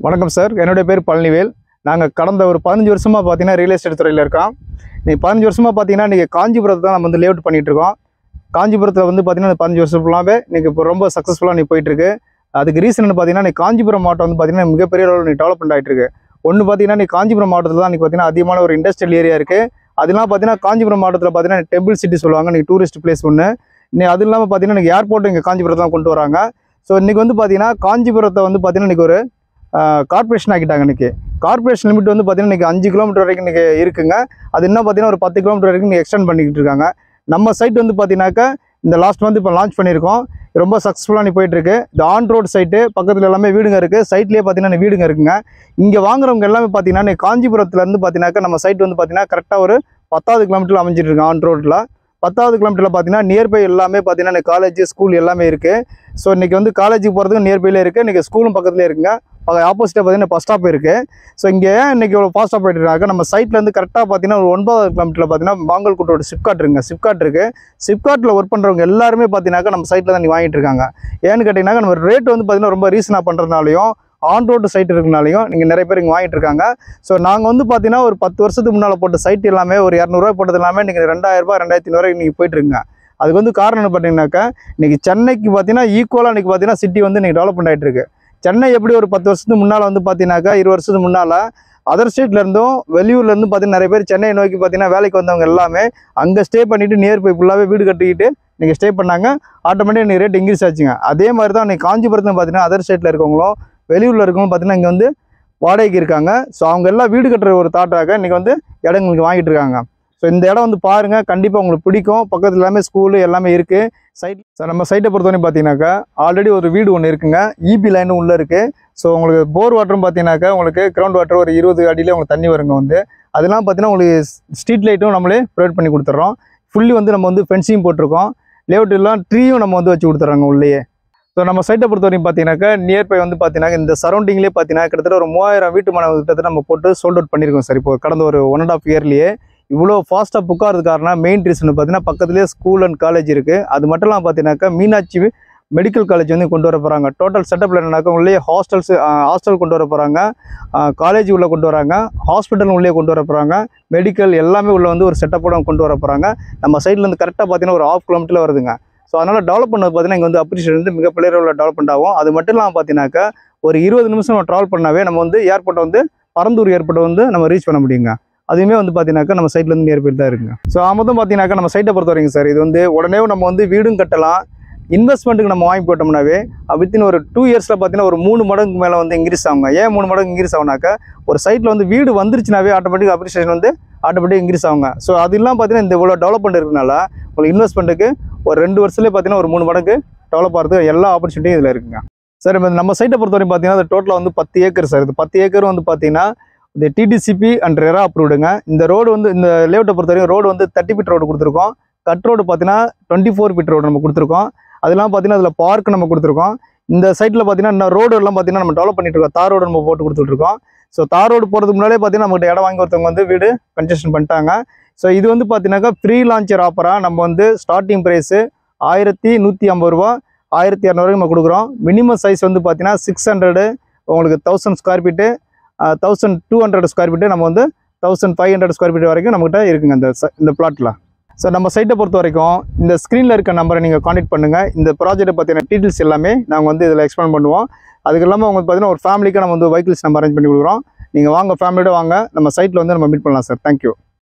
வணக்கம் சார், என்னுடைய பேர் பழனிவேல். நாங்கள் கடந்த ஒரு 15 வருஷமாக பார்த்தீங்கன்னா ரியல் எஸ்டேட் துறையில் இருக்கோம். நீங்கள் 15 வருஷமாக பார்த்தீங்கன்னா நீங்கள் காஞ்சிபுரத்தை தான் நம்ம வந்து லேஅவுட் பண்ணிகிட்ருக்கோம். காஞ்சிபுரத்தில் வந்து பார்த்தீங்கன்னா 15 வருஷம் ஃபுல்லாகவே நீங்கள் இப்போ ரொம்ப சக்ஸஸ்ஃபுல்லாக போயிட்டுருக்கு. அதுக்கு ரீசன் பார்த்தீங்கன்னா நீ காஞ்சிபுரம் மாவட்டம் வந்து பார்த்தீங்கன்னா மிகப்பெரிய அளவில் டெவலப்மெண்ட் ஆகிட்டு இருக்கு. ஒன்று பார்த்தீங்கன்னா நீ காஞ்சிபுரம் மாவட்டத்தில் தான் பார்த்தீங்கன்னா அதிகமான ஒரு இண்டஸ்ட்ரியல் ஏரியா இருக்குது. அதெல்லாம் பார்த்தீங்கன்னா காஞ்சிபுரம் மாவட்டத்தில் பார்த்தீங்கன்னா டெம்பிள் சிட்டி சொல்லுவாங்க, நீங்கள் டூரிஸ்ட் பிளேஸ் ஒன்று. அது இல்லாமல் பார்த்தீங்கன்னா நீங்கள் ஏர்போர்ட்டு இங்கே காஞ்சிபுரத்தை தான் கொண்டு வராங்க. ஸோ இன்றைக்கி வந்து பார்த்தீங்கன்னா காஞ்சிபுரத்தை வந்து பார்த்தீங்கன்னா இன்றைக்கி ஒரு கார்பரேஷன் ஆக்கிட்டாங்க. இன்றைக்கி கார்பரேஷன் லிமிட் வந்து பார்த்தீங்கன்னா இன்றைக்கி 5 கிலோமீட்டர் வரைக்கும் இன்றைக்கி இருக்குங்க. அது என்ன பார்த்தீங்கன்னா ஒரு 10 கிலோமீட்டர் வரைக்கும் நீங்கள் எக்ஸ்டெண்ட் பண்ணிக்கிட்டு இருக்காங்க. நம்ம சைட் வந்து பார்த்தீங்கன்னாக்கா இந்த லாஸ்ட் மந்த் இப்போ லான்ச் பண்ணியிருக்கோம். ரொம்ப சக்ஸஸ்ஃபுல்லாக போயிட்டுருக்கு. இந்த ஆன் ரோட் சைட்டு பக்கத்தில் எல்லாமே வீடுங்க இருக்குது. சைட்லேயே பார்த்தீங்கன்னா வீடுங்க இருக்குங்க. இங்கே வாங்குறவங்க எல்லாமே பார்த்தீங்கன்னா காஞ்சிபுரத்துலேருந்து பார்த்தீங்கன்னாக்கா நம்ம சைட் வந்து பார்த்தீங்கன்னா கரெக்டாக ஒரு 10வது கிலோமீட்டரில் அமைஞ்சிட்டு இருக்கு. ஆன் ரோட்டில் 10வது கிலோமீட்டரில் பார்த்தீங்கன்னா நியர்பை எல்லாமே பார்த்தீங்கன்னா காலேஜ் ஸ்கூல் எல்லாமே இருக்குது. ஸோ இன்றைக்கி வந்து காலேஜுக்கு போகிறதுக்கு நியர்பையில் இருக்குது. இன்றைக்கி ஸ்கூலும் பக்கத்துலேயே இருக்குங்க. ஆப்போசிட்டாக பார்த்தீங்கன்னா பஸ் ஸ்டாப் இருக்குது. ஸோ இங்கே இன்றைக்கி ஒரு ஃபாஸ்ட் ஸ்டாப் போயிட்டுருக்காங்க. நம்ம சைட்லேருந்து கரெக்டாக பார்த்தீங்கன்னா ஒரு 9வது கிலோமீட்டரில் பார்த்தீங்கன்னா மாங்கல்குட்டோட சிப்காட் இருக்குங்க. சிப்காட் இருக்குது. சிப்காட்டில் ஒர்க் பண்ணுறவங்க எல்லாருமே பார்த்தீங்கன்னாக்கா நம்ம சைட்டில் தான் வாங்கிட்டு இருக்காங்க. ஏன்னு கேட்டிங்கன்னா நம்ம ரேட் வந்து பார்த்தீங்கன்னா ரொம்ப ரீசனாக பண்ணுறதுனாலையும் ஆன் ரோடு சைட் இருக்கிறனாலையும் நீங்கள் நிறைய பேர் இங்கே வாங்கிட்டு இருக்காங்க. ஸோ நாங்கள் வந்து பார்த்தீங்கன்னா ஒரு 10 வருஷத்துக்கு முன்னால் போட்ட சைட் எல்லாமே ஒரு 200 போட்டது எல்லாமே நீங்கள் 2000 2500 நீங்கள் போயிட்டுருங்க. அதுக்கு வந்து காரணம் என்ன பார்த்தீங்கன்னாக்கா இன்றைக்கி சென்னைக்கு பார்த்தீங்கன்னா ஈக்குவலாக இன்றைக்கி பார்த்தீங்கன்னா சிட்டி வந்து இன்றைக்கி டெவலப்மெண்ட் ஆகிட்டு இருக்கு. சென்னை எப்படி ஒரு 10 வருஷத்துக்கு முன்னால் வந்து பார்த்தீங்கன்னாக்கா 20 வருஷத்துக்கு முன்னால் அதர் ஸ்டேட்லேருந்தும் வெளியூர்லேருந்து பார்த்தீங்கன்னா நிறைய பேர் சென்னை நோக்கி பார்த்தீங்கன்னா வேலைக்கு வந்தவங்க எல்லாமே அங்கே ஸ்டே பண்ணிவிட்டு நியர்பை ஃபுல்லாகவே வீடு கட்டிக்கிட்டு நீங்கள் ஸ்டே பண்ணாங்க. ஆட்டோமேட்டிக்காக இன்றைக்கி ரேட் இன்க்ரீஸ் ஆச்சுங்க. அதே மாதிரி தான் இன்றைக்கி காஞ்சிபுரத்தில் பார்த்தீங்கன்னா அதர் ஸ்டேட்டில் இருக்கவங்களும் வெளியூரில் இருக்கவங்களும் பார்த்தீங்கன்னா இங்கே வந்து வாடகைக்கு இருக்காங்க. ஸோ அவங்க எல்லாம் வீடு கட்டுற ஒரு தாட்டாக இன்றைக்கி வந்து இடங்களுக்கு வாங்கிட்டு இருக்காங்க. ஸோ இந்த இடம் வந்து பாருங்கள், கண்டிப்பாக உங்களுக்கு பிடிக்கும். பக்கத்தில் எல்லாமே ஸ்கூலு எல்லாமே இருக்குது. நம்ம சைட்டை பொறுத்தவரைக்கும் பார்த்தீங்கன்னாக்கா ஆல்ரெடி ஒரு வீடு ஒன்று இருக்குங்க. இபி லைனும் உள்ளே இருக்குது. ஸோ உங்களுக்கு போர் வாட்டரும் பார்த்தீங்கன்னாக்கா உங்களுக்கு கிரவுண்ட் வாட்டர் ஒரு 20 அடியிலே உங்களுக்கு தண்ணி வருங்க. வந்து அதெல்லாம் பார்த்தீங்கன்னா உங்களுக்கு ஸ்ட்ரீட் லைட்டும் நம்மளே ப்ரொவைட் பண்ணி கொடுத்துட்றோம். ஃபுல்லி வந்து நம்ம வந்து ஃபென்சிங் போட்டிருக்கோம். லேஅவுட் எல்லாம் ட்ரீயும் நம்ம வந்து வச்சு கொடுத்துட்றாங்க உள்ளேயே. ஸோ நம்ம சைட்டை பொறுத்த வரைக்கும் பார்த்தீங்கன்னாக்கா நியர்பை வந்து பார்த்தீங்கன்னா இந்த சரௌண்டிங்லேயே பார்த்தீங்கன்னா கிட்டத்தட்ட ஒரு 3000 வீட்டு மனை கிட்டத்தட்ட நம்ம போட்டு சோல்ட் அவுட் பண்ணியிருக்கோம் சார். இப்போ கடந்த ஒரு 1.5 இயர்லேயே இவ்வளோ ஃபாஸ்ட்டாக புக் ஆகிறதுக்கு காரணம் மெயின் ரீசன் பார்த்தீங்கன்னா பக்கத்துலேயே ஸ்கூல் அண்ட் காலேஜ் இருக்குது. அது மட்டும் இல்லாமல் பார்த்தீங்கன்னாக்கா மீனாட்சி மெடிக்கல் காலேஜ் வந்து கொண்டு வர போகிறாங்க. டோட்டல் செட்டப்பில் என்னன்னாக்கா உள்ளே ஹாஸ்டல் கொண்டு வர போகிறாங்க, காலேஜ் உள்ளே கொண்டு வராங்க, ஹாஸ்பிட்டல் உள்ளே கொண்டு வர போகிறாங்க, மெடிக்கல் எல்லாமே உள்ளே வந்து ஒரு செட்டப்போட கொண்டு வர போகிறாங்க. நம்ம சைட்லேருந்து கரெக்டாக பார்த்தீங்கன்னா ஒரு 1/2 கிலோமீட்டரில் வருதுங்க. ஸோ அதனால் டெவலப் பண்ணது பார்த்தீங்கன்னா இங்கே வந்து அப்ரிஷியேட் வந்து மிகப்பெரிய அளவில் டெவலப்மெண்ட் ஆகும். அது மட்டும் இல்லாமல் பார்த்தீங்கன்னாக்கா ஒரு 20 நிமிஷம் நம்ம ட்ராவல் பண்ணாவே நம்ம வந்து ஏர்போர்ட்டை வந்து பரந்தூர் ஏர்போர்ட்டை வந்து நம்ம ரீச் பண்ண முடியுங்க. அதுவுமே வந்து பார்த்தீங்கன்னாக்கா நம்ம சைட்லேருந்து நியர்பை தான் இருக்குங்க. ஸோ மொத்தம் பார்த்தீங்கன்னாக்கா நம்ம சைட்டை பொறுத்த வரைக்கும் சார் இது வந்து உடனே நம்ம வந்து வீடும் கட்டலாம். இன்வெஸ்ட்மெண்ட்டுக்கு நம்ம வாங்கி போட்டோம்னாவே வித்தின் ஒரு 2 இயர்ஸில் பார்த்தீங்கன்னா ஒரு 3 மடங்கு மேலே வந்து இன்க்ரீஸ் ஆகுங்க. ஏன் 3 மடங்கு இன்க்ரீஸ் ஆகுனாக்கா ஒரு சைட்டில் வந்து வீடு வந்துருச்சுனாவே ஆட்டோமேட்டிக் அப்ரிஷியேஷன் வந்து ஆட்டோமேட்டிக் இன்க்ரீஸ் ஆகுங்க. ஸோ அது இல்லாமல் பார்த்தீங்கன்னா இந்த இவ்வளோ டெவலப்மெண்ட் இருக்கனால உங்களுக்கு இன்வெஸ்ட்மெண்ட்டுக்கு ஒரு 2 வருஷத்துலேயே பார்த்தீங்கன்னா ஒரு 3 மடங்கு டெவலப் ஆகிறதுக்கு எல்லா ஆப்பர்ச்சுனிட்டியும் இதில் இருக்குங்க. சார் இப்போ நம்ம சைட்டை பொறுத்த வரைக்கும் பார்த்தீங்கன்னா அது டோட்டலாக வந்து 10 ஏக்கர் சார். இது 10 ஏக்கரும் வந்து பார்த்தீங்கன்னா இந்த டிடிசிபி அண்ட் ரெரா அப்ரூவ்டுங்க. இந்த ரோடு வந்து இந்த லேஅவுட்டை பொறுத்த வரைக்கும் ரோடு வந்து 30 ஃபீட் ரோடு கொடுத்துருக்கோம். கட் ரோடு பார்த்தீங்கன்னா 24 ஃபீட் ரோடு நம்ம கொடுத்துருக்கோம். அதெல்லாம் பார்த்தீங்கன்னா அதில் பார்க் நம்ம கொடுத்துருக்கோம். இந்த சைட்டில் பார்த்தீங்கன்னா இந்த ரோடு எல்லாம் பார்த்தீங்கன்னா நம்ம டெவலப் பண்ணிட்டு இருக்கோம். தார் ரோடு நம்ம போட்டு கொடுத்துட்ருக்கோம். ஸோ தார் ரோடு போகிறதுக்கு முன்னாலே பார்த்தீங்கன்னா நம்மகிட்ட இடம் வாங்கி ஒருத்தவங்க வந்து வீடு கன்ஸ்ட்ரக்ஷன் பண்ணிட்டாங்க. ஸோ இது வந்து பார்த்தீங்கன்னாக்கா ப்ரீ லான்ச்சர் ஆஃபராக நம்ம வந்து ஸ்டார்டிங் ப்ரைஸு 1150 ரூபா 1200 நம்ம கொடுக்குறோம். மினிமம் சைஸ் வந்து பார்த்தீங்கன்னா 600 உங்களுக்கு 1000 ஸ்கொயர் ஃபீட்டு 1200 ஸ்கொயர் ஃபீட்டு நம்ம வந்து 1500 ஸ்கொயர் ஃபீட் வரைக்கும் நம்மகிட்ட இருக்குங்க இந்த பிளாட்டில். ஸோ நம்ம சைட்டை பொறுத்த வரைக்கும் இந்த ஸ்க்ரீனில் இருக்க நம்பரை நீங்கள் காண்டாக்ட் பண்ணுங்கள். இந்த ப்ராஜெக்ட்டை பற்றின டீட்டெயில்ஸ் எல்லாமே நாங்கள் வந்து இதில் எக்ஸ்பிளைன் பண்ணுவோம். அதுக்கு இல்லாமல் உங்களுக்கு பார்த்தீங்கன்னா ஒரு ஃபேமிலிக்கு நம்ம வந்து வெஹிக்கிள்ஸ் நம்ம அரேஞ்ச் பண்ணி கொடுக்குறோம். நீங்கள் வாங்க, ஃபேமிலியோட வாங்க, நம்ம சைட்டில் வந்து நம்ம மீட் பண்ணலாம் சார். தேங்க்யூ.